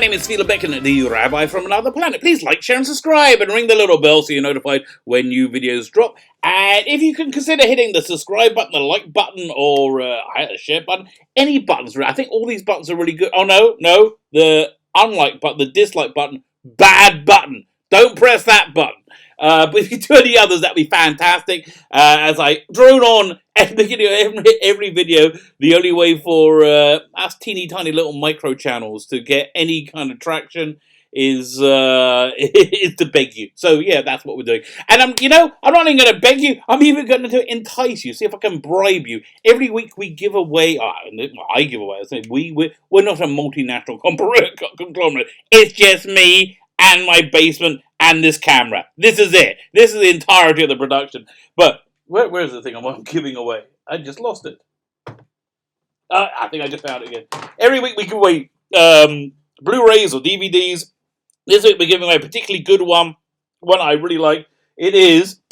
name is Philip Becken, the Rabbi from another planet. Please like, share and subscribe and ring the little bell so you're notified when new videos drop. And if you can consider hitting the subscribe button, the like button, or share button, any buttons. I think all these buttons are really good. Oh no, the unlike button, the dislike button, bad button. Don't press that button. But if you do any others, that'd be fantastic. As I drone on every video, the only way for us teeny tiny little micro channels to get any kind of traction is to beg you. So yeah, that's what we're doing. And I'm not even going to beg you. I'm even going to entice you. See if I can bribe you. Every week we give away. I give away. I say we're not a multinational conglomerate. It's just me and my basement and this camera. This is it. This is the entirety of the production. But where's the thing I'm giving away? I just lost it. I think I just found it again. Every week we give away Blu-rays or DVDs. This week we're giving away a particularly good one I really like. It is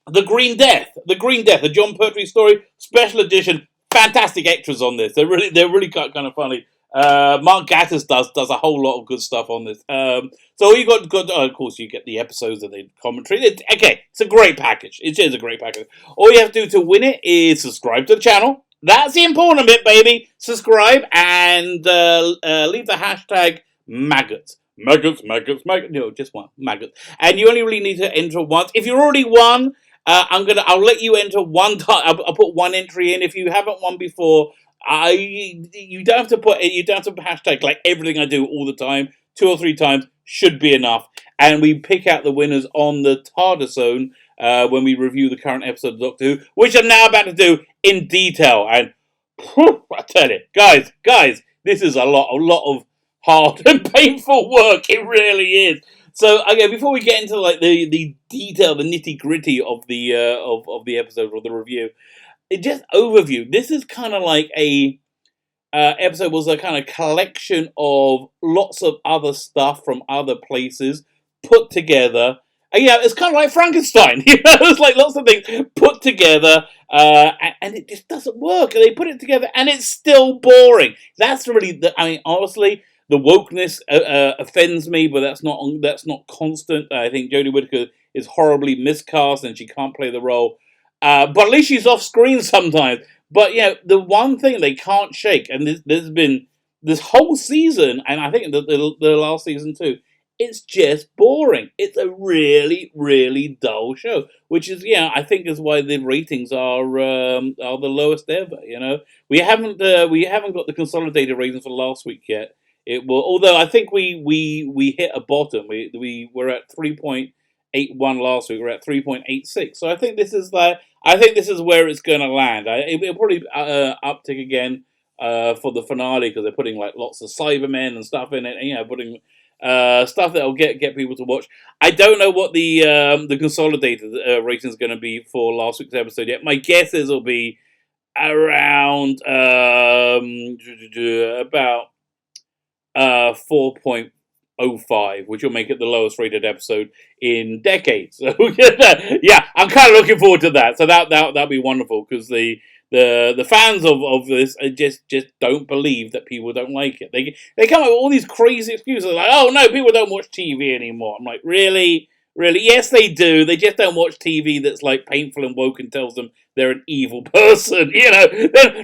The Green Death. The Green Death, a John Pertwee story, special edition. Fantastic extras on this. They're really kind of funny. Mark Gatiss does a whole lot of good stuff on this. So you got of course you get the episodes and the commentary. It's a great package. It is a great package. All you have to do to win it is subscribe to the channel. That's the important bit, baby. Subscribe and leave the hashtag maggots. Maggots. No, just one. Maggots. And you only really need to enter once. If you're already won, I'll let you enter one time. I'll put one entry in. If you haven't won before, you don't have to put hashtag like everything I do all the time. 2 or 3 times should be enough. And we pick out the winners on the TARDIS Zone when we review the current episode of Doctor Who, which I'm now about to do in detail. And I tell you, guys, this is a lot of hard and painful work. It really is. So okay, before we get into like the detail, the nitty gritty of the episode or the review, just overview. This is kind of like a episode was a kind of collection of lots of other stuff from other places put together. Yeah, it's kind of like Frankenstein. It's like lots of things put together, and it just doesn't work. And they put it together, and it's still boring. That's really honestly, the wokeness offends me, but that's not constant. I think Jodie Whittaker is horribly miscast, and she can't play the role. But at least she's off screen sometimes. But the one thing they can't shake, and there's been this whole season, and I think the last season too, it's just boring. It's a really, really dull show, which is I think is why the ratings are the lowest ever. We haven't got the consolidated ratings for last week yet. It will, although I think we hit a bottom. We were at 3.81 last week. We're at 3.86. So I think this is where it's going to land. It'll probably uptick again for the finale because they're putting like lots of Cybermen and stuff in it. And, putting stuff that'll get people to watch. I don't know what the consolidated rating is going to be for last week's episode yet. My guess is it'll be around about 4.05, which will make it the lowest rated episode in decades. So yeah, I'm kind of looking forward to that. So that'll be wonderful because the fans of this just don't believe that people don't like it. They come up with all these crazy excuses like, oh no, people don't watch TV anymore. I'm like, really? Yes, they do. They just don't watch TV that's like painful and woke and tells them they're an evil person.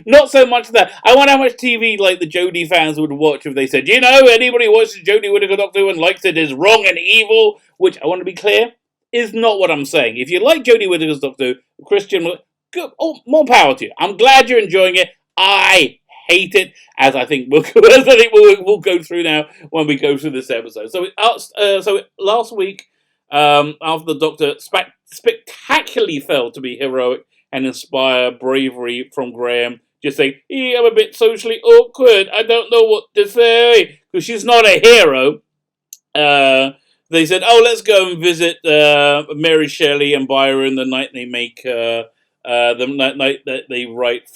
Not so much that. I wonder how much TV like the Jodie fans would watch if they said, anybody who watches Jodie Whittaker Doctor Who and likes it is wrong and evil. Which I want to be clear is not what I'm saying. If you like Jodie Whittaker's Doctor Who, Christian, good, more power to you. I'm glad you're enjoying it. I hate it, as I think we'll go through now when we go through this episode. So last week, after the Doctor spectacularly failed to be heroic and inspire bravery from Graham, just saying, I'm a bit socially awkward, I don't know what to say, because she's not a hero. They said, let's go and visit Mary Shelley and Byron the night they make the night that they write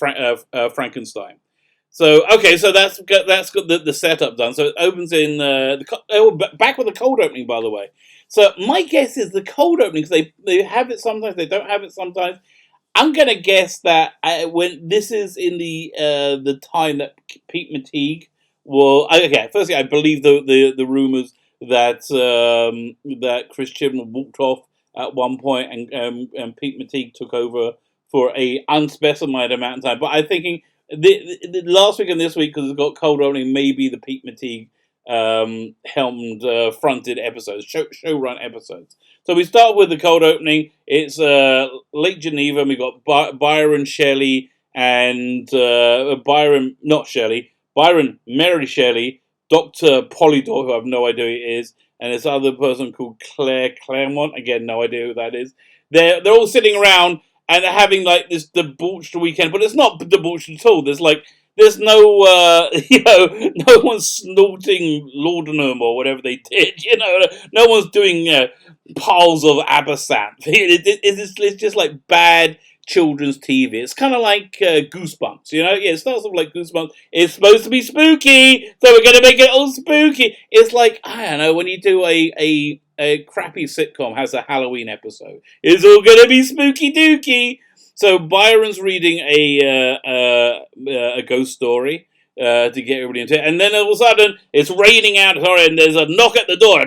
Frankenstein. So so that's got the setup done. So it opens in back with the cold opening, by the way. So my guess is the cold opening, because they have it sometimes, they don't have it sometimes. I'm gonna guess that when this is in the time that Pete McTeague Well, okay. Firstly, I believe the rumors that that Chris Chibnall walked off at one point, and Pete Matigue took over for a unspecified amount of time. But I'm thinking the last week and this week, because it's got cold opening, maybe the Pete Matigue helmed fronted episodes, show run episodes. So we start with the cold opening. It's Lake Geneva, and we got Byron Shelley and Byron, not Shelley, Byron Mary Shelley, Dr. Polydor, who I have no idea who he is, and this other person called Claire Claremont. Again, no idea who that is. They're all sitting around and they're having like this debauched weekend, but it's not debauched at all. There's no, no one's snorting laudanum or whatever they did. No one's doing piles of absinthe. It's just like bad children's TV. It's kind of like Goosebumps, Yeah, it starts off like Goosebumps. It's supposed to be spooky, so we're going to make it all spooky. It's like, I don't know, when you do a crappy sitcom has a Halloween episode. It's all going to be spooky dooky. So Byron's reading a ghost story to get everybody into it, and then all of a sudden it's raining out, and there's a knock at the door,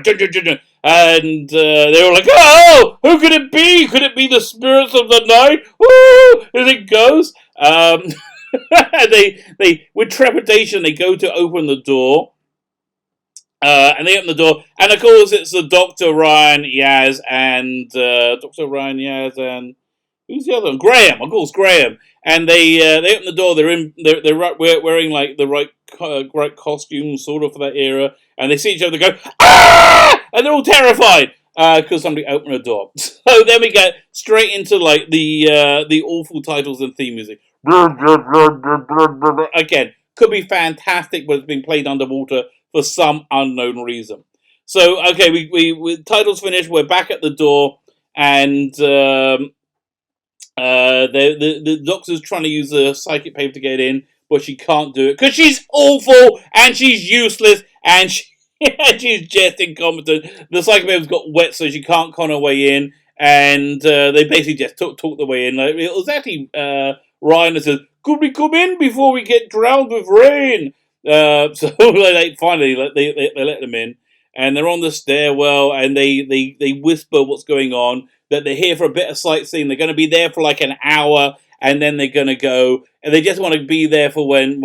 and they're all like, "Oh, who could it be? Could it be the spirits of the night? Woo! Is it ghosts?" They with trepidation they go to open the door. And they open the door, and of course it's the Dr. Ryan Yaz and who's the other one? Graham, of course, Graham. And they open the door. They're wearing like the right costumes, sort of, for that era. And they see each other go, ah! And they're all terrified because somebody opened a door. So then we get straight into like the awful titles and theme music. Again, could be fantastic, but it's been played underwater for some unknown reason. So okay, we titles finished. We're back at the door, and the doctor's trying to use the psychic paper to get in, but she can't do it because she's awful and she's useless and she's just incompetent. The psychic paper's got wet, so she can't con her way in, and they basically just talk the way in. Like, it was actually Ryan that says, "Could we come in before we get drowned with rain?" So finally they let them in, and they're on the stairwell, and they whisper what's going on. That they're here for a bit of sightseeing. They're going to be there for like an hour, and then they're going to go. And they just want to be there for when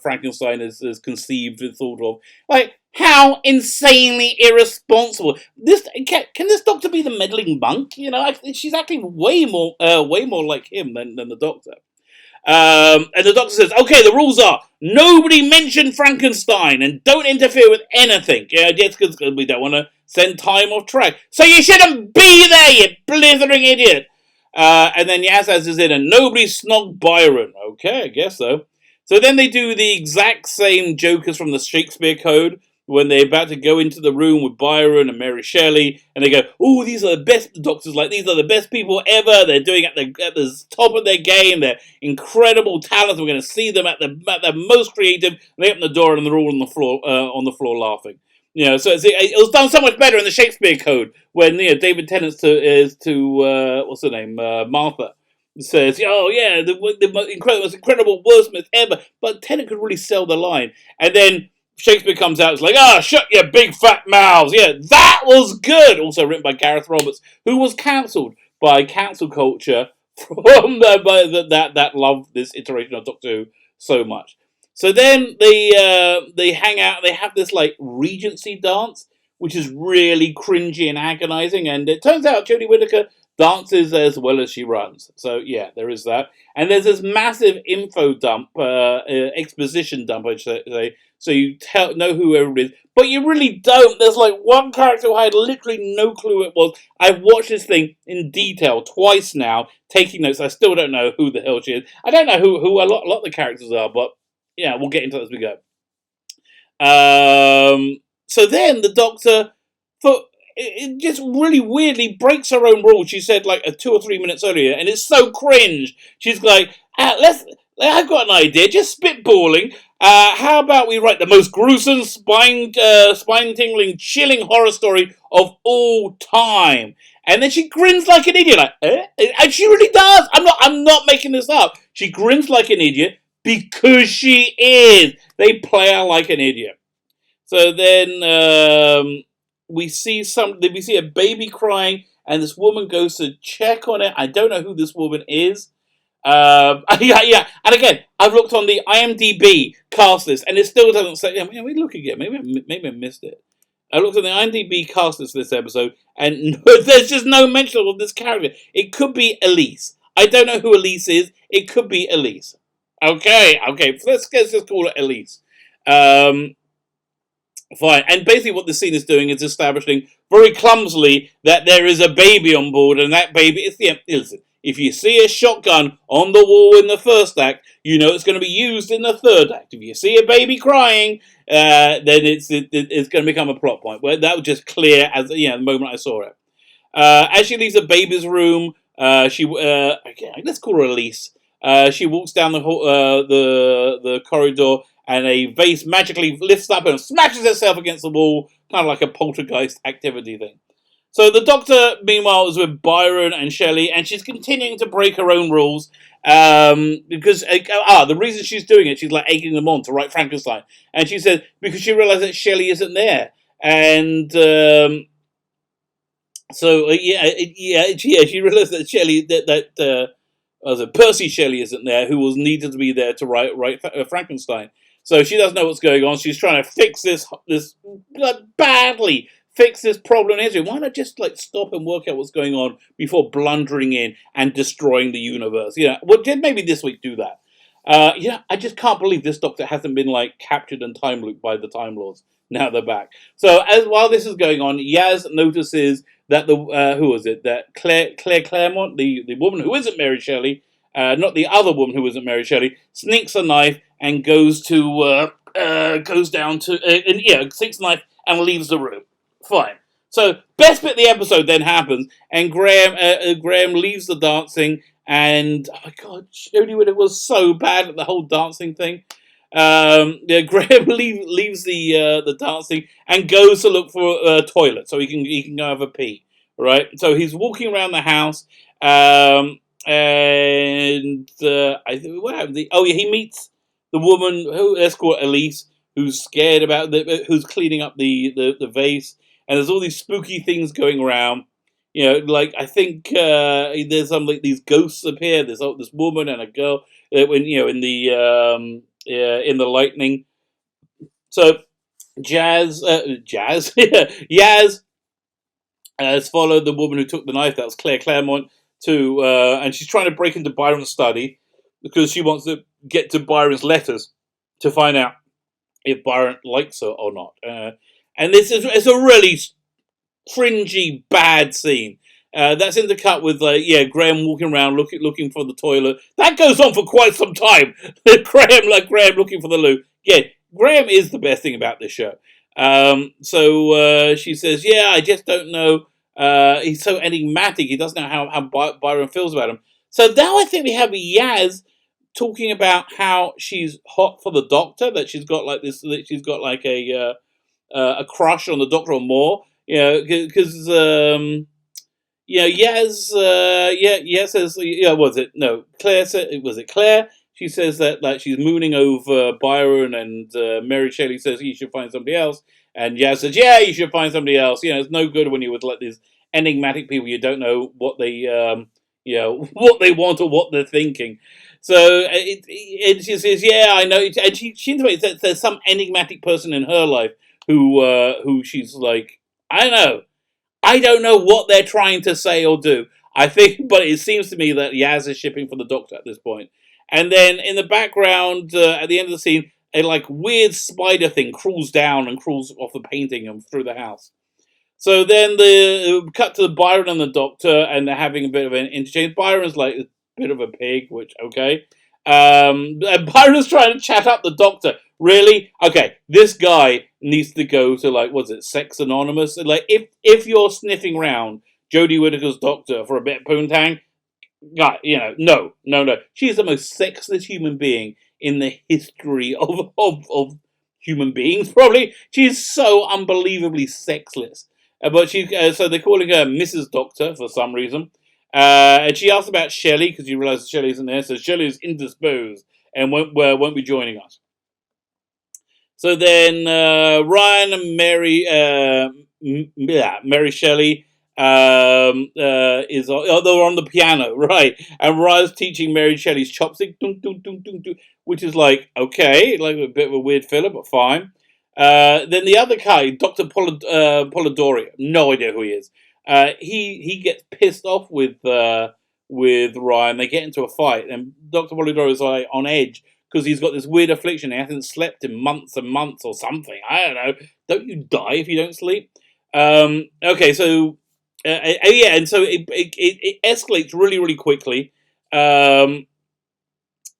Frankenstein is conceived and thought of. Like, how insanely irresponsible! Can this doctor be the meddling monk? She's acting way more like him than the doctor. And the doctor says, "Okay, the rules are nobody mention Frankenstein and don't interfere with anything. Just because we don't want to send time off track. So you shouldn't be there, you blithering idiot." And then Yazaz is in, and nobody snog Byron. Okay, I guess so. So then they do the exact same jokers from the Shakespeare Code when they're about to go into the room with Byron and Mary Shelley, and they go, "Oh, these are the best doctors. Like, these are the best people ever. They're doing at the top of their game. They're incredible talents. We're going to see them at the most creative." And they open the door, and they're all on the floor laughing. So it was done so much better in the Shakespeare Code when David Tennant's to what's her name, Martha, says, "Oh yeah, the most incredible wordsmith ever." But Tennant could really sell the line, and then Shakespeare comes out, it's like, shut your big fat mouths. Yeah, that was good. Also written by Gareth Roberts, who was cancelled by cancel culture from that loved this iteration of Doctor Who so much. So then they hang out. They have this like Regency dance, which is really cringy and agonising. And it turns out Jodie Whittaker dances as well as she runs. So yeah, there is that. And there's this massive info dump, exposition dump, I should say. So you know who everybody is, but you really don't. There's like one character who I had literally no clue it was. I've watched this thing in detail twice now, taking notes. I still don't know who the hell she is. I don't know who a lot of the characters are, but yeah, we'll get into that as we go. So then the Doctor, it just really weirdly breaks her own rule. She said like 2 or 3 minutes earlier, and it's so cringe. She's like, I've got an idea, just spitballing. How about we write the most gruesome, spine-tingling, chilling horror story of all time? And then she grins like an idiot, like, eh? And she really does. I'm not making this up. She grins like an idiot, because she is. They play her like an idiot. So then we see a baby crying, and this woman goes to check on it. I don't know who this woman is. Yeah. And again, I've looked on the IMDb cast list, and it still doesn't say. Yeah, we look again. Maybe I missed it. I looked at the IMDb cast list for this episode, and there's just no mention of this character. It could be Elise. I don't know who Elise is. It could be Elise. Okay. Let's just call it Elise. Fine. And basically what the scene is doing is establishing very clumsily that there is a baby on board, and that baby is listen, if you see a shotgun on the wall in the first act, you know it's going to be used in the third act. If you see a baby crying, then it's going to become a plot point. Well, that was just clear as the moment I saw it. As she leaves the baby's room, let's call her Elise. She walks down the corridor, and a vase magically lifts up and smashes itself against the wall, kind of like a poltergeist activity thing. So the doctor, meanwhile, is with Byron and Shelley, and she's continuing to break her own rules because the reason she's doing it, she's like egging them on to write Frankenstein, and she said because she realised that Shelley isn't there, and she realised that Shelley Percy Shelley isn't there, who was needed to be there to write Frankenstein. So she doesn't know what's going on. She's trying to fix this badly. Fix this problem in history. Why not just stop and work out what's going on before blundering in and destroying the universe? Maybe this week do that. I just can't believe this Doctor hasn't been captured and time looped by the Time Lords. Now they're back. So while this is going on, Yaz notices that that Claire Claremont, the woman who isn't Mary Shelley, not the other woman who isn't Mary Shelley, sneaks a knife and goes down to sneaks a knife and leaves the room. Fine. So best bit of the episode then happens, and Graham leaves the dancing, and oh my god, Jodie Whittaker was so bad at the whole dancing thing. Graham leaves the dancing and goes to look for a toilet so he can go have a pee. Right. So he's walking around the house, and I think what happened? He meets the woman who let's call it Elise, who's scared about who's cleaning up the vase. And there's all these spooky things going around. I think there's some these ghosts appear. There's this woman and a girl in the lightning. So Yaz has followed the woman who took the knife. That was Claire Claremont and she's trying to break into Byron's study because she wants to get to Byron's letters to find out if Byron likes her or not. And it's a really cringy, bad scene. That's intercut with Graham walking around looking for the toilet. That goes on for quite some time. Graham looking for the loo. Yeah, Graham is the best thing about this show. So she says, I just don't know. He's so enigmatic. He doesn't know how Byron feels about him. So now I think we have Yaz talking about how she's hot for the Doctor. That she's got a crush on the Doctor or more. Because Yaz says, Claire said, was it Claire? She says that she's mooning over Byron, and Mary Shelley says you should find somebody else, and Yaz says, you should find somebody else. It's no good when you're with these enigmatic people. You don't know what they what they want or what they're thinking. So and she says, I know, and she intimates that there's some enigmatic person in her life who she's like, I don't know what they're trying to say or do. I think, but it seems to me that Yaz is shipping for the Doctor at this point. And then in the background, at the end of the scene, a weird spider thing crawls down and crawls off the painting and through the house. So then the cut to Byron and the Doctor, and they're having a bit of an interchange. Byron's like a bit of a pig, which okay. And Byron's trying to chat up the Doctor. Really? Okay, this guy needs to go to Sex Anonymous. If you're sniffing around Jodie Whittaker's Doctor for a bit of poontang, no. She's the most sexless human being in the history of human beings. Probably, she's so unbelievably sexless. But so they're calling her Mrs. Doctor for some reason. And she asks about Shelley because she realizes Shelley isn't there. So Shelley is indisposed. and won't be joining us. So then Ryan and Mary Shelley they're on the piano, right? And Ryan's teaching Mary Shelley's chopstick, which is like, okay, like a bit of a weird filler, but fine. Then the other guy, Dr. Polidori, no idea who he is. He gets pissed off with Ryan. They get into a fight, and Dr. Polidori is like on edge because he's got this weird affliction. He hasn't slept in months and months or something. I don't know. Don't you die if you don't sleep? Okay, so yeah, and so it escalates really, really quickly. But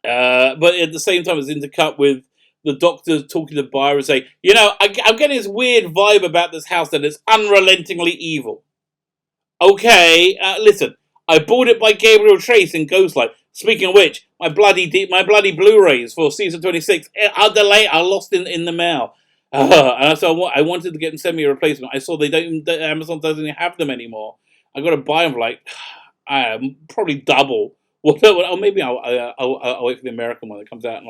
at the same time, it's intercut with the doctor talking to Byron, saying, I'm getting this weird vibe about this house that is unrelentingly evil. Okay, listen, I bought it by Gabriel Trace in Ghostlight. Speaking of which, my bloody Blu-rays for season 26 are delayed, are lost in the mail. And so I wanted to get them send me a replacement. I saw Amazon doesn't even have them anymore. I got to buy them for like probably double. Or maybe I'll wait for the American one that comes out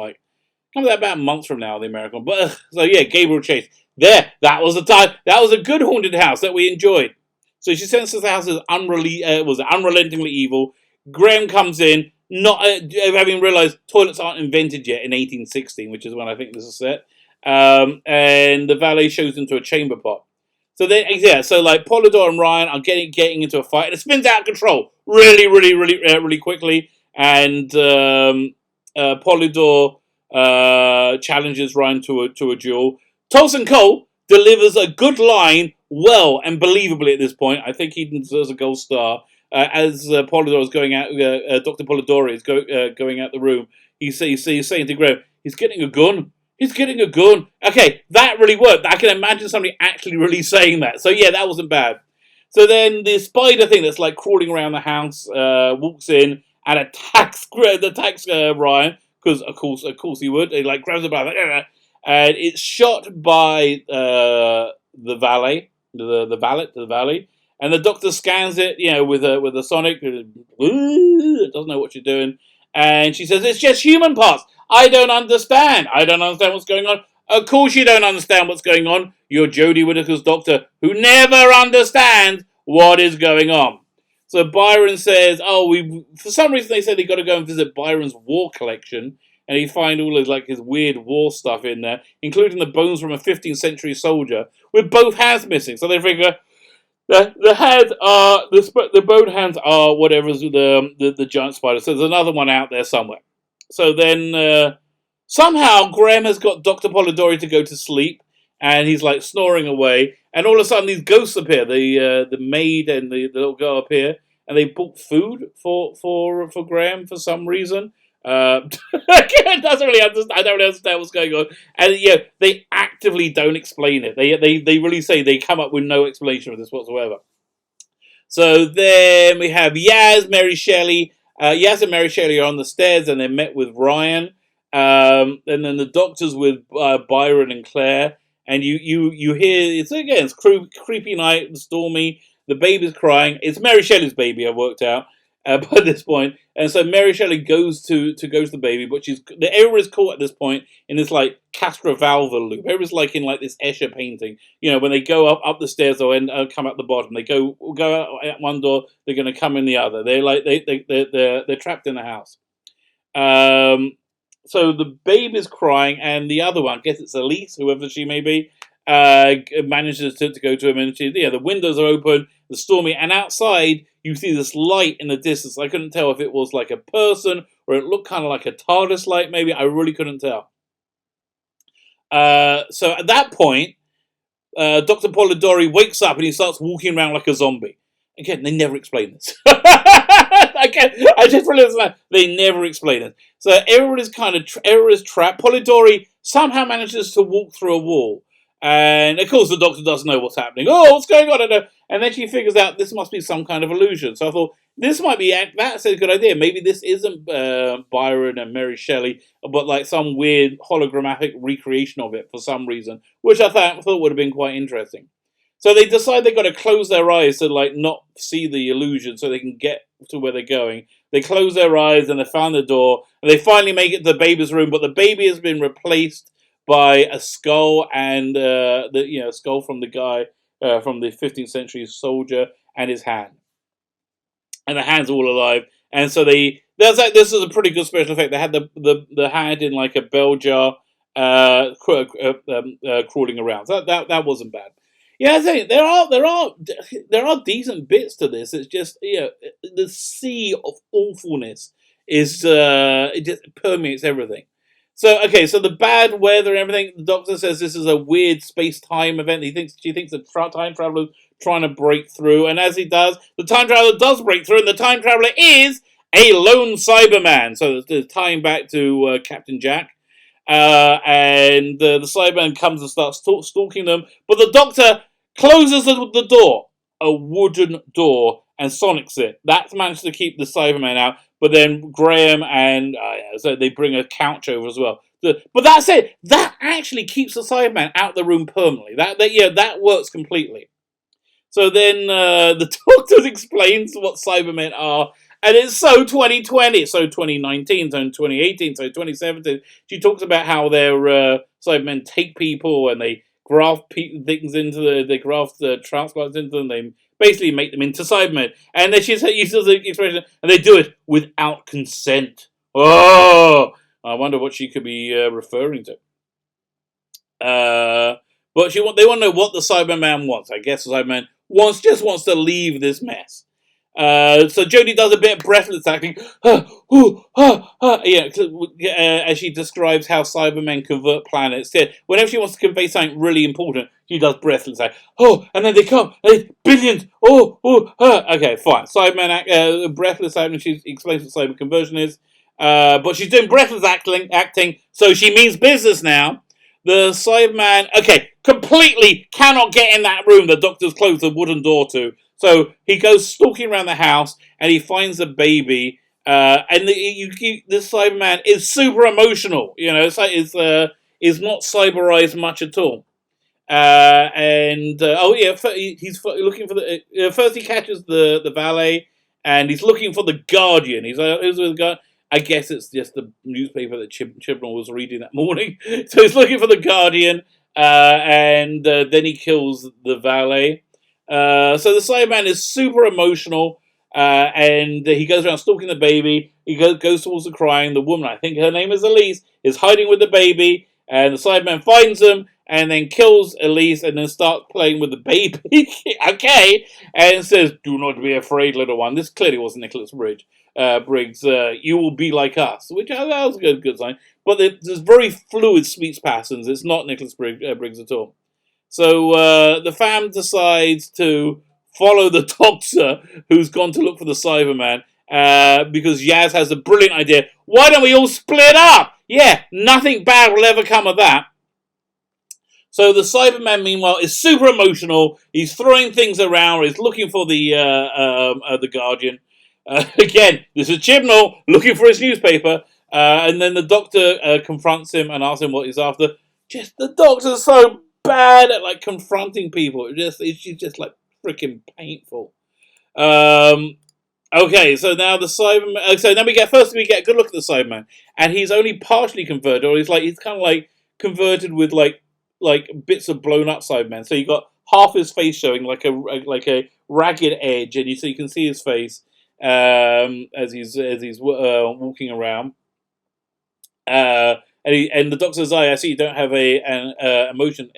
about a month from now. The American one, but so yeah, Gabriel Chase. That was the time. That was a good haunted house that we enjoyed. So she senses the house is unrelentingly evil. Graham comes in, not having realised toilets aren't invented yet in 1816, which is when I think this is set. And the valet shows into a chamber pot. So then, yeah, so like Polidor and Ryan are getting into a fight, and it spins out of control really quickly. And Polidor challenges Ryan to a duel. Tolson Cole delivers a good line, well and believably at this point. I think he deserves a gold star. As Polidor is going out, Dr. Polidori is going out the room. He's saying to Graham, he's getting a gun. He's getting a gun. Okay, that really worked. I can imagine somebody actually really saying that. So yeah, that wasn't bad. So then the spider thing that's like crawling around the house walks in and attacks Ryan, because of course he would. He like grabs the bag, and it's shot by the valet, the valet, and the doctor scans it, with a sonic. It doesn't know what she's doing, and she says it's just human parts. I don't understand what's going on. Of course you don't understand what's going on. You're Jodie Whittaker's doctor who never understands what is going on. So Byron says, for some reason they said they got to go and visit Byron's war collection, and he find all his weird war stuff in there, including the bones from a 15th century soldier with both hands missing. So they figure the hands are the bone hands are whatever's the giant spider. So there's another one out there somewhere. So then somehow Graham has got Dr. Polidori to go to sleep, and he's like snoring away, and all of a sudden these ghosts appear. The maid and the little girl appear, and they bought food for Graham for some reason. I don't really understand what's going on, and they actively don't explain it. They really say they come up with no explanation for this whatsoever. So then we have Yaz, Mary Shelley. Yaz and Mary Shelley are on the stairs, and they're met with Ryan. And then the doctor's with Byron and Claire, and you hear it's creepy night, stormy. The baby's crying. It's Mary Shelley's baby. I worked out by this point, and so Mary Shelley goes to the baby, but everyone's caught at this point in this like Castrovalva loop. Everyone's like in like this Escher painting. When they go up the stairs or come out the bottom, they go out at one door, they're going to come in the other. They're like they're trapped in the house. So the baby's crying, and the other one, I guess it's Elise, whoever she may be, manages to go to him, and the windows are open, the stormy, and outside you see this light in the distance. I couldn't tell if it was like a person or it looked kind of like a TARDIS light. Maybe I really couldn't tell. So at that point, Dr. Polidori wakes up and he starts walking around like a zombie. Again, they never explain this. I just realized that they never explain it. So everyone is trapped. Polidori somehow manages to walk through a wall. And of course the doctor doesn't know what's happening. Oh, what's going on? And then she figures out this must be some kind of illusion. So I thought, that's a good idea. Maybe this isn't Byron and Mary Shelley, but like some weird hologrammatic recreation of it for some reason, which I thought would have been quite interesting. So they decide they've got to close their eyes to like not see the illusion so they can get to where they're going. They close their eyes and they found the door, and they finally make it to the baby's room. But the baby has been replaced by a skull and the skull from the guy from the 15th century soldier and his hand, and the hand's all alive. And so this is a pretty good special effect. They had the hand in like a bell jar, crawling around. So that wasn't bad. Yeah, I think there are decent bits to this. It's just the sea of awfulness is it just permeates everything. So okay, so the bad weather and everything. The doctor says this is a weird space time event. She thinks the time traveler trying to break through, and as he does, the time traveler does break through, and the time traveler is a lone Cyberman. So it's tying back to Captain Jack. And the Cyberman comes and starts stalking them, but the Doctor closes the door, a wooden door, and sonics it. That's managed to keep the Cyberman out, but then Graham and so they bring a couch over as well. But that's it. That actually keeps the Cyberman out of the room permanently. That works completely. So then the Doctor explains what Cybermen are, and it's so 2020, it's so 2019, so 2018, so 2017. She talks about how their Cybermen take people and they graft things into they graft transplants into them. They basically make them into Cybermen, and then she uses the expression, and they do it without consent. Oh, I wonder what she could be referring to. But they want to know what the Cyberman wants. I guess the Cyberman just wants to leave this mess. So Jodie does a bit of breathless acting, as she describes how Cybermen convert planets. Yeah, whenever she wants to convey something really important, she does breathless acting. Oh, and then they come, billions. Okay, fine. Cyberman breathless acting. She explains what cyber conversion is, but she's doing breathless acting, so she means business now. The Cyberman, completely cannot get in that room the Doctor's closed the wooden door to. So he goes stalking around the house and he finds a baby. And the Cyberman is super emotional. It's not cyberized much at all. He's looking for the. First, he catches the valet, and he's looking for the Guardian. He's with the Guardian. I guess it's just the newspaper that Chibnall was reading that morning. So he's looking for the Guardian, and then he kills the valet. So the Cyberman is super emotional, and he goes around stalking the baby. He goes towards the crying. The woman, I think her name is Elise, is hiding with the baby, and the Cyberman finds them and then kills Elise and then starts playing with the baby. Okay, and says, "Do not be afraid, little one." This clearly wasn't Nicholas Briggs. You will be like us, which that was a good sign. But there's very fluid speech patterns. It's not Nicholas Briggs at all. So the fam decides to follow the Doctor, who's gone to look for the Cyberman, because Yaz has a brilliant idea. Why don't we all split up? Yeah, nothing bad will ever come of that. So the Cyberman, meanwhile, is super emotional. He's throwing things around. He's looking for the Guardian. Again, this is Chibnall looking for his newspaper. And then the Doctor confronts him and asks him what he's after. The Doctor's so bad at confronting people. It's just freaking painful. Okay, so now the Cyberman. So now we get a good look at the Cyberman, and he's only partially converted, or he's kind of converted with like bits of blown up Cyberman. So you got half his face showing, like a ragged edge, and you can see his face as he's walking around. And the Doctor says, I see you don't have an emotion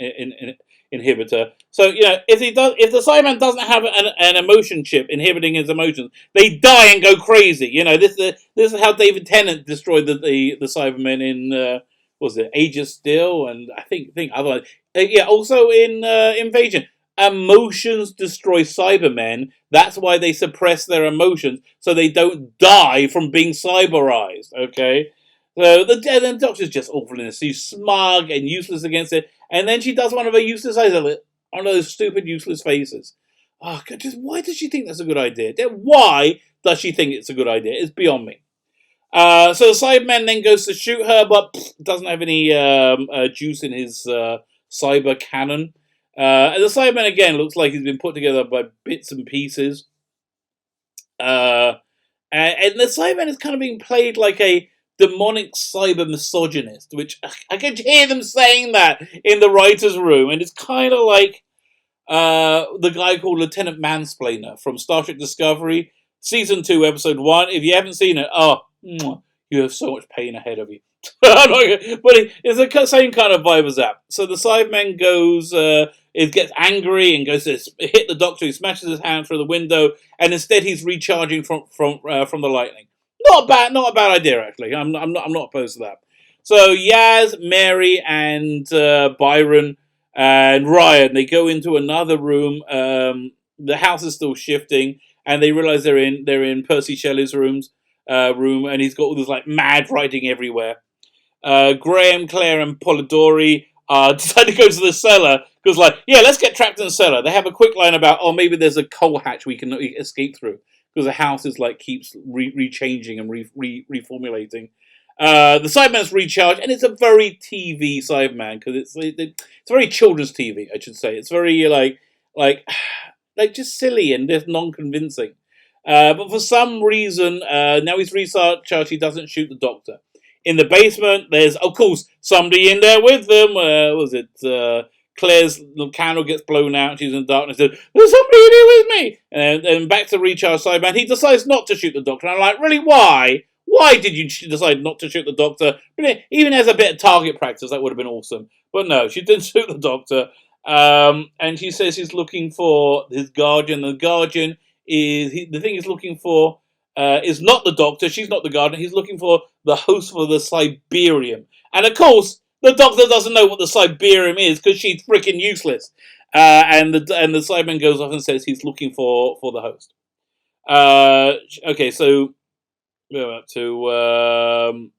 inhibitor. So if the Cyberman doesn't have an emotion chip inhibiting his emotions, they die and go crazy. This is how David Tennant destroyed the Cybermen in Age of Steel, and I think otherwise. Also in Invasion. Emotions destroy Cybermen. That's why they suppress their emotions, so they don't die from being cyberized. Okay. So the Doctor's just awful in this. She's smug and useless against it. And then she does one of her useless eyes, one of those stupid useless faces. Oh, God, why does she think that's a good idea? Why does she think it's a good idea? It's beyond me. So the Cyberman then goes to shoot her, but doesn't have any juice in his cyber cannon. And the Cyberman, again, looks like he's been put together by bits and pieces. And the Cyberman is kind of being played like a demonic cyber misogynist, which I could hear them saying that in the writers' room, and it's kind of like the guy called Lieutenant Mansplainer from Star Trek Discovery, Season 2, Episode 1. If you haven't seen it, you have so much pain ahead of you. But it's the same kind of vibe as that. So the Cyberman goes, it gets angry and goes to hit the Doctor. He smashes his hand through the window, and instead he's recharging from the lightning. Not a bad idea actually. I'm not opposed to that. So Yaz, Mary, and Byron and Ryan, they go into another room. The house is still shifting, and they realize they're in Percy Shelley's room, and he's got all this like mad writing everywhere. Graham, Claire, and Polidori decide to go to the cellar because, like, yeah, let's get trapped in the cellar. They have a quick line about, maybe there's a coal hatch we can escape through because the house is like keeps rechanging and reformulating. The Cyberman's recharged, and it's a very TV Cyberman because it's very children's TV, I should say. It's very like just silly and just non-convincing. But for some reason, now he's recharged, he doesn't shoot the Doctor. In the basement, there's, of course, somebody in there with them. Claire's candle gets blown out. She's in darkness. There's somebody in here with me. And back to recharge Cyberman. He decides not to shoot the Doctor. And I'm like, really, why? Why did you decide not to shoot the Doctor? Even as a bit of target practice, that would have been awesome. But no, she didn't shoot the Doctor. And she says he's looking for his guardian. The guardian the thing he's looking for is not the Doctor. She's not the guardian. He's looking for the host for the Cyberium. And of course, the Doctor doesn't know what the Cyberium is because she's freaking useless. And the Cyberman goes off and says he's looking for the host. Okay, so we're up to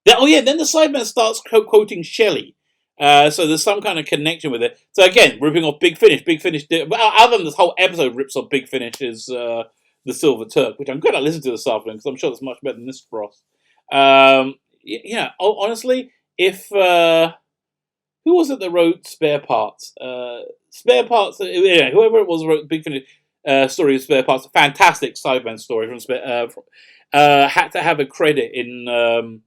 then the Cyberman starts quoting Shelley. So there's some kind of connection with it. So again, ripping off Big Finish. Big Finish other than this whole episode rips off Big Finish's The Silver Turk, which I'm going to listen to this afternoon because I'm sure it's much better than this frost. Honestly, if who was it that wrote Spare Parts? Spare Parts, whoever it was wrote Big Finish story of Spare Parts, a fantastic Cyberman story from Spare. Had to have a credit in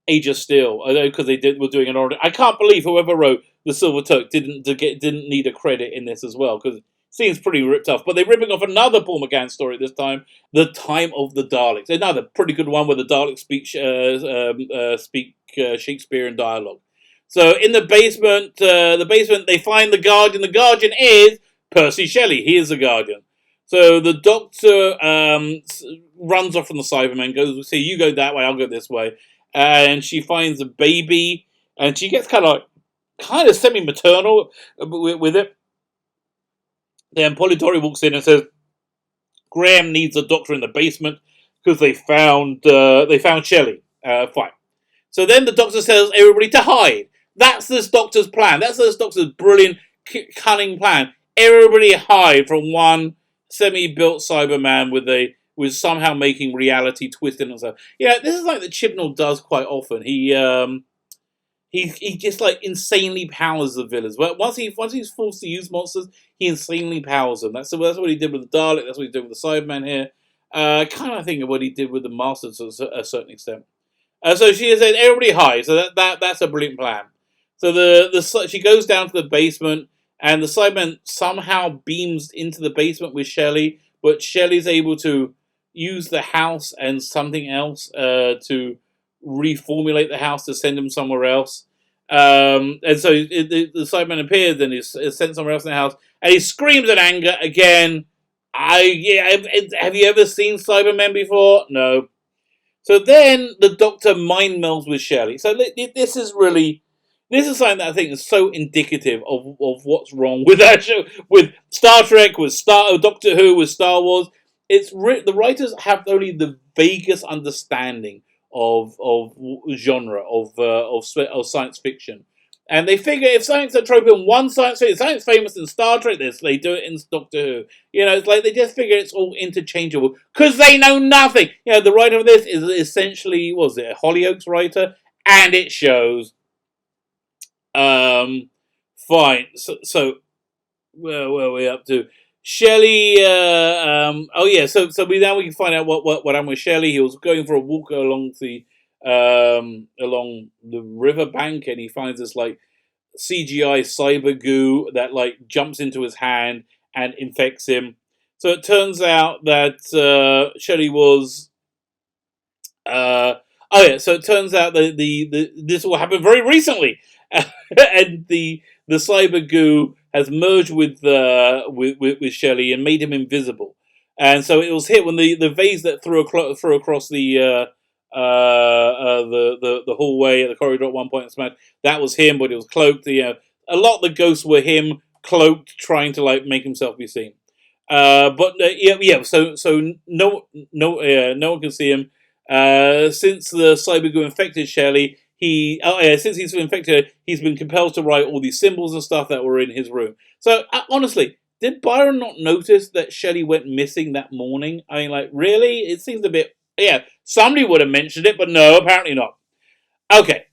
Age of Steel, because were doing an order. I can't believe whoever wrote The Silver Turk didn't need a credit in this as well, because seems pretty ripped off. But they're ripping off another Paul McGann story this time, The Time of the Daleks. Another pretty good one where the Daleks speak Shakespearean dialogue. So in the basement, they find the Guardian. The Guardian is Percy Shelley. He is the Guardian. So the Doctor runs off from the Cyberman, goes, "See, you go that way, I'll go this way." And she finds a baby, and she gets kind of semi-maternal with it. Then Polidori walks in and says, "Graham needs a Doctor in the basement because they found Shelley." Fine. So then the Doctor tells everybody to hide. That's this Doctor's plan. That's this Doctor's brilliant, cunning plan. Everybody hide from one semi-built Cyberman with somehow making reality twisted and stuff. Yeah, this is like that Chibnall does quite often. He just like insanely powers the villains. But once he's forced to use monsters, he insanely powers them. That's what he did with the Dalek. That's what he did with the Cyberman here. Kind of think of what he did with the Masters to a certain extent. So she said, "Everybody hide." So that's a brilliant plan. So she goes down to the basement, and the Cyberman somehow beams into the basement with Shelley, but Shelley's able to use the house and something else to reformulate the house to send him somewhere else. And so the Cyberman appears and is sent somewhere else in the house, and he screams in anger again. Have you ever seen Cybermen before? No. So then the Doctor mind melds with Shelley. So this is something that I think is so indicative of what's wrong with that show, with Star Trek, with Doctor Who, with Star Wars. The writers have only the vaguest understanding of genre of science fiction, and they figure if something's a trope in one science fiction, something's famous in Star Trek, they do it in Doctor Who. It's like they just figure it's all interchangeable because they know nothing. The writer of this is essentially, was it a Hollyoaks writer, and it shows. Fine. So where are we up to? Shelley, so we can find out what happened with Shelley. He was going for a walk along the riverbank, and he finds this like CGI cyber goo that like jumps into his hand and infects him. So it turns out that Shelley was. So it turns out that this will happen very recently, and the cyber goo has merged with Shelley and made him invisible. And so it was hit when the vase that threw across the hallway at the corridor at one point and smashed. That was him, but it was cloaked. A lot of the ghosts were him cloaked, trying to like make himself be seen. So no one can see him. Since the cybergoo infected Shelley, since he's infected her, he's been compelled to write all these symbols and stuff that were in his room. So honestly, did Byron not notice that Shelley went missing that morning? I mean, like, really? It seems a bit. Yeah, somebody would have mentioned it, but no, apparently not. Okay.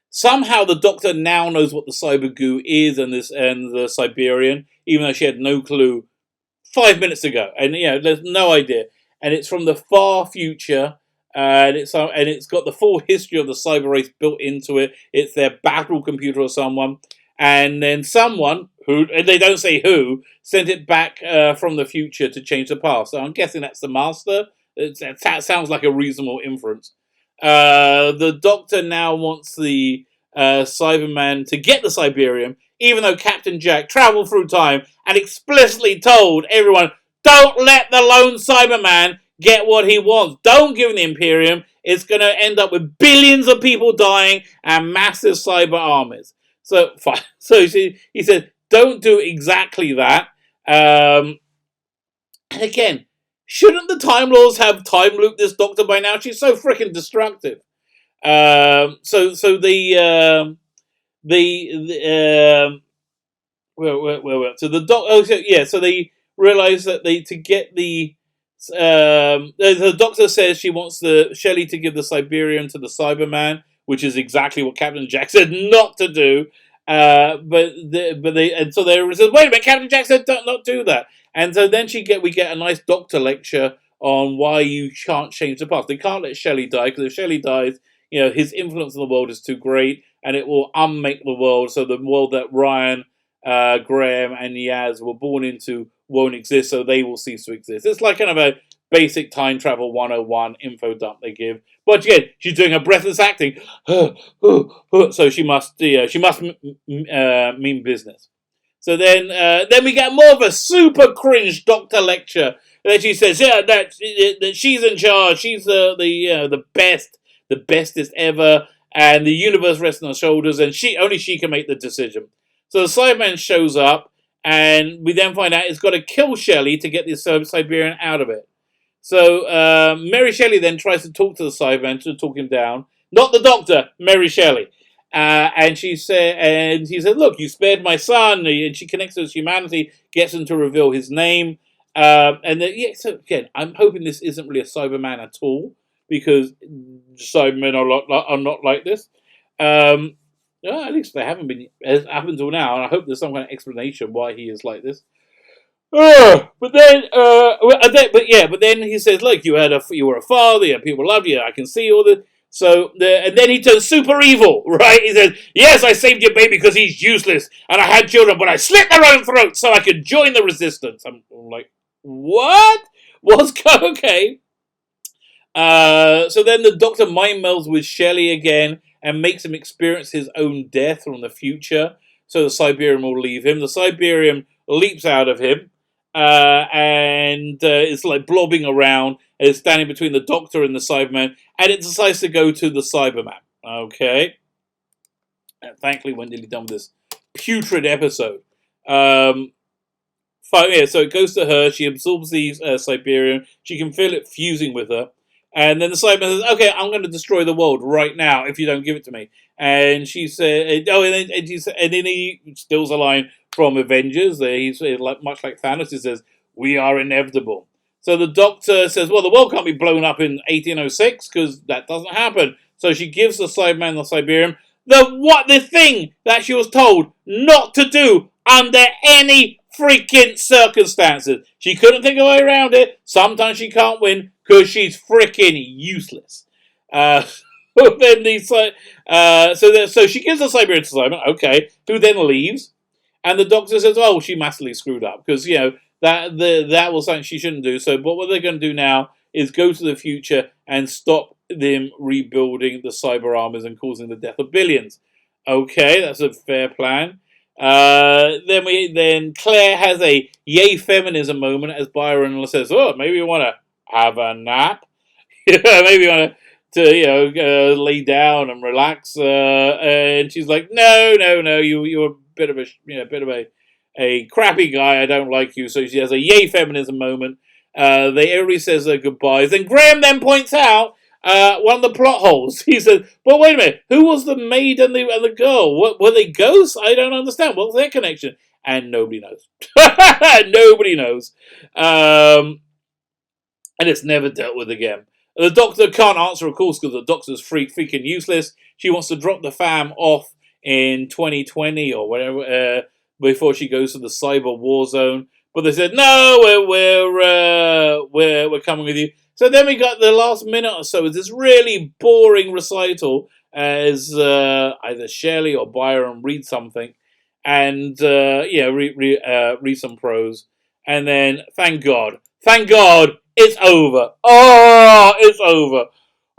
Somehow the Doctor now knows what the cybergoo is and the Siberian, even though she had no clue 5 minutes ago, and there's no idea. And it's from the far future, and it's got the full history of the cyber race built into it. It's their battle computer or someone, and then someone who, and they don't say who, sent it back from the future to change the past. So I'm guessing that's the Master. That sounds like a reasonable inference. The Doctor now wants the Cyberman to get the Siberium, even though Captain Jack travelled through time and explicitly told everyone, don't let the lone Cyberman get what he wants. Don't give him the Imperium. It's going to end up with billions of people dying and massive cyber armies. So, fine. So he said, don't do exactly that. And again, shouldn't the Time Lords have time looped this Doctor by now? She's so freaking destructive. So the they realize that the Doctor says she wants Shelley to give the Siberian to the Cyberman, which is exactly what Captain Jack said not to do. So they said, wait a minute, Captain Jack said don't not do that. And so then we get a nice Doctor lecture on why you can't change the past. They can't let Shelley die, because if Shelley dies, his influence in the world is too great, and it will unmake the world. So the world that Ryan, Graham, and Yaz were born into won't exist, so they will cease to exist. It's like kind of a basic time travel 101 info dump they give. But again, she's doing her breathless acting, so she must mean business. So then we get more of a super cringe Doctor lecture. And then she says, that she's in charge. She's the bestest ever, and the universe rests on her shoulders, and only she can make the decision. So the Cyberman shows up, and we then find out it's got to kill Shelley to get this Siberian out of it. So Mary Shelley then tries to talk to the Cyberman to talk him down. Not the Doctor, Mary Shelley. And she said, look, you spared my son. And she connects to his humanity, gets him to reveal his name. So again, I'm hoping this isn't really a Cyberman at all, because Cybermen are not like this. At least they haven't been up until now, and I hope there's some kind of explanation why he is like this. But then he says, look, you were a father, people love you, I can see all this. So, and then he turns super evil, right? He says, yes, I saved your baby because he's useless, and I had children, but I slit their own throats so I could join the resistance. I'm like, what? Okay. So then the Doctor mind melds with Shelley again and makes him experience his own death from the future, so the Siberian will leave him. The Siberian leaps out of him, and it's like blobbing around, and it's standing between the Doctor and the Cyberman, and it decides to go to the Cyberman. Okay. And thankfully, we're nearly done with this putrid episode. So it goes to her, she absorbs the Siberian, she can feel it fusing with her. And then the Cyberman says, okay, I'm going to destroy the world right now if you don't give it to me. And she said, and then he steals a line from Avengers. He's much like Thanos. He says, we are inevitable. So the Doctor says, well, the world can't be blown up in 1806 because that doesn't happen. So she gives the Cyberman the Siberian, the thing that she was told not to do under any freaking circumstances. She couldn't think of a way around it. Sometimes she can't win because she's freaking useless. Then so she gives the Siberian assignment, okay, who then leaves, and the doctor says, "Oh, she massively screwed up because that was something she shouldn't do." So, what they're going to do now is go to the future and stop them rebuilding the cyber armors and causing the death of billions. Okay, that's a fair plan. Then Claire has a yay feminism moment as Byron says, "Oh, maybe you want to have a nap." Maybe you want to lay down and relax. And she's like, "No, you're a bit of a crappy guy. I don't like you." So she has a yay feminism moment. Everybody says their goodbyes. Then Graham then points out one of the plot holes. He says, "But wait a minute, who was the maid and the girl? What were they ghosts? I don't understand. What's their connection?" And nobody knows. Nobody knows. And it's never dealt with again. The doctor can't answer, of course, because the doctor's freaking useless. She wants to drop the fam off in 2020 or whatever before she goes to the cyber war zone. But they said, "No, we're coming with you." So then we got the last minute or so is this really boring recital as either Shelley or Byron read something and read some prose, and then thank God, it's over. Oh, it's over.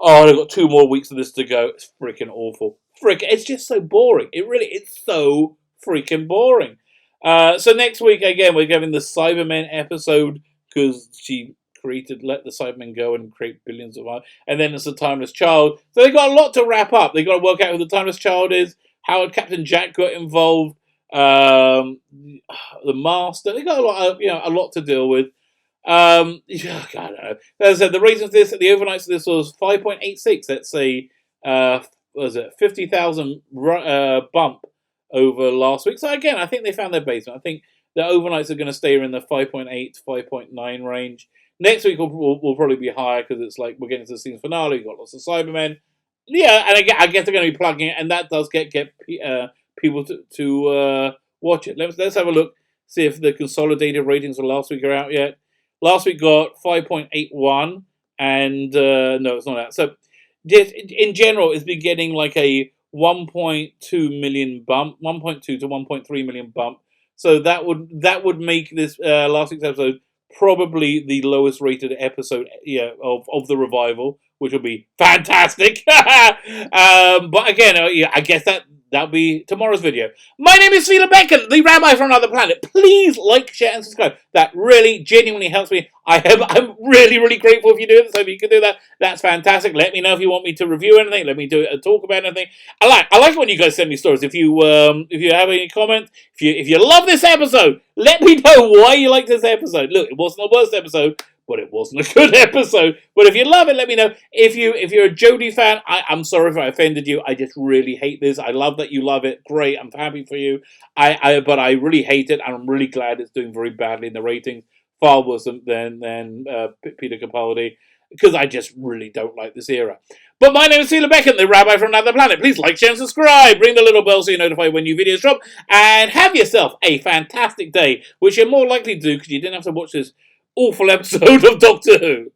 Oh, they've got 2 more weeks of this to go. It's freaking awful. It's just so boring. It's so freaking boring. So next week, again, we're having the Cybermen episode because she let the Cybermen go and create billions of lives. And then it's the Timeless Child. So they got a lot to wrap up. They got to work out who the Timeless Child is, how Captain Jack got involved, the Master. They got a lot to deal with. I don't know. As I said, the ratings for this, the overnights of this was 5.86. That's a 50,000 bump over last week. So again, I think they found their basement. I think the overnights are going to stay in the 5.8 to 5.9 range. Next week will probably be higher because it's like we're getting to the season finale. We've got lots of Cybermen. Yeah, and I guess they're going to be plugging it, and that does get people to watch it. Let's have a look, see if the consolidated ratings for last week are out yet. Last week got 5.81, and no, it's not that. So, just in general, it's been getting like a 1.2 million bump, 1.2 to 1.3 million bump. So that would make this last week's episode probably the lowest rated episode, of the revival, which will be fantastic. But again, I guess that'll be tomorrow's video. My name is Sheila Beckett, the Rabbi from another planet. Please like, share, and subscribe. That really, genuinely helps me. I'm really, really grateful if you do it. So if you can do that, that's fantastic. Let me know if you want me to review anything. Let me talk about anything. I like when you guys send me stories. If you have any comments, if you love this episode, let me know why you like this episode. Look, it wasn't the worst episode, but it wasn't a good episode. But if you love it, let me know. If you're a Jodie fan, I'm sorry if I offended you. I just really hate this. I love that you love it. Great, I'm happy for you. But I really hate it, and I'm really glad it's doing very badly in the ratings. Far worse than Peter Capaldi, because I just really don't like this era. But my name is Sheila Beckett, the Rabbi from another planet. Please like, share, and subscribe. Ring the little bell so you're notified when new videos drop. And have yourself a fantastic day, which you're more likely to do because you didn't have to watch this awful episode of Doctor Who.